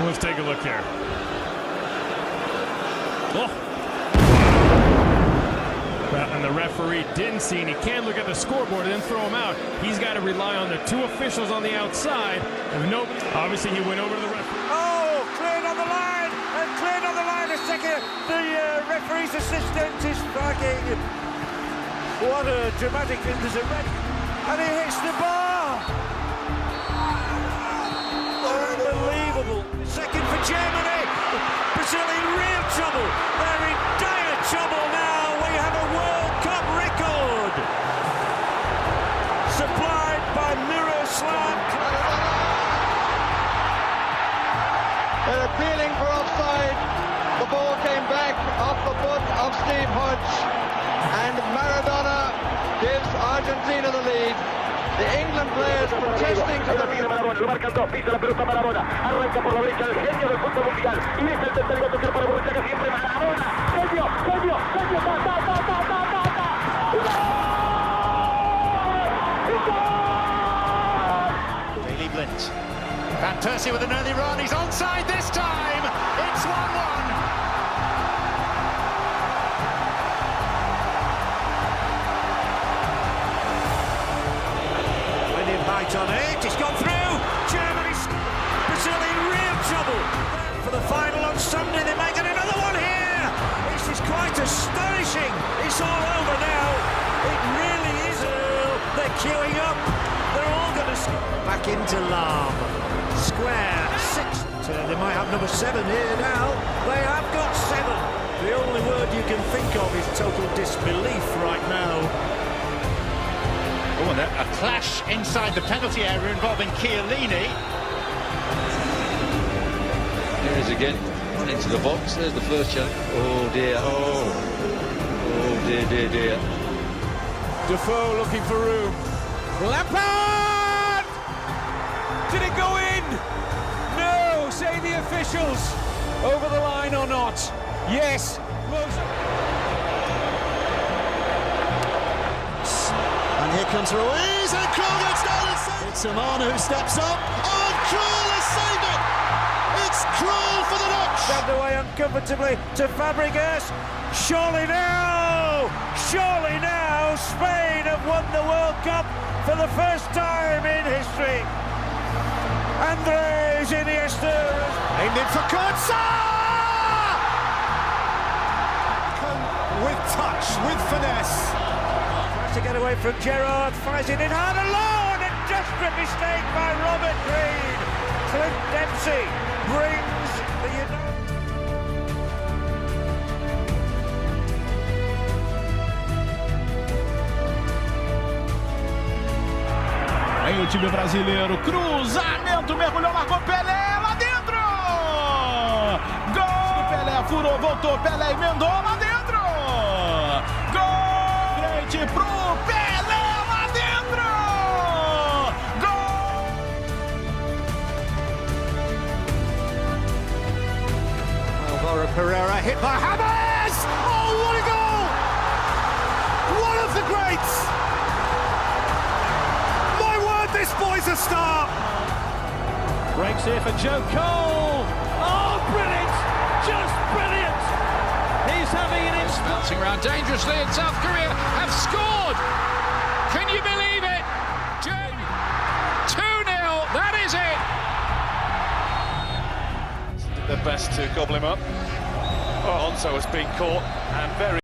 Let's take a look here. Oh. And the referee didn't see, and he can't look at the scoreboard and then throw him out. He's got to rely on the two officials on the outside. If nobody, obviously he went over to the referee. Oh, cleared on the line, and cleared on the line. A second, the referee's assistant is striking. What a dramatic thing. There's a red, and he hits the bar. Unbelievable. Second for Germany. Brazil in real trouble. They're in dire trouble now. We have a World Cup record. Supplied by Miroslav. They're appealing for offside. The ball came back off the foot of Steve Hodge. And Maradona gives Argentina the lead. The England players protesting to the Lo marcan dos, pisa la pelota Maradona, arranca por la derecha el genio del fútbol mundial y es el tercero a tocar para Borussia que siempre Maradona, genio, Bailey Blind. Van Persie with an early run, he's onside this time, it's 1-1. On it, it's gone through. Germany, Brazil in real trouble. For the final on Sunday, they might get another one here. This is quite astonishing. It's all over now. It really is. They're queuing up. They're all going to back into Lam. Square 6. They might have number 7 here now. They have got 7. The only word you can think of is total disbelief right now. Oh, and a clash inside the penalty area involving Chiellini. Here he is again, into the box. There's the first challenge. Oh dear. Oh dear. Defoe looking for room. Lampard! Did it go in? No, say the officials. Over the line or not? Yes. And here comes Ruiz, and Krul gets down and saves. It's Amana who steps up. Oh, and Krul has saved it! It's Krul for the notch! Shoved away uncomfortably to Fabregas. Surely now, Spain have won the World Cup for the first time in history. Andres Iniesta Aimed in for Kurtza! With touch, with finesse. to get away from Gerrard, fires it in hard alone, a desperate mistake by Robert Green. Clint Dempsey brings the Aí o time brasileiro, cruzamento, mergulhou, marcou Pelé lá dentro! Gol! Pelé furou, voltou, Pelé emendou lá dentro! Gol! Frente pro Pelé lá dentro! Gol! Alvaro Pereira hit by James! Oh, what a goal! One of the greats! This boy's a star! Breaks here for Joe Cole! Oh, brilliant! Just brilliant! He's having an instant... Bouncing around dangerously, and South Korea have scored! Can you believe it? 2-0, that is it! The best to gobble him up. Oh, Onso has been caught and very...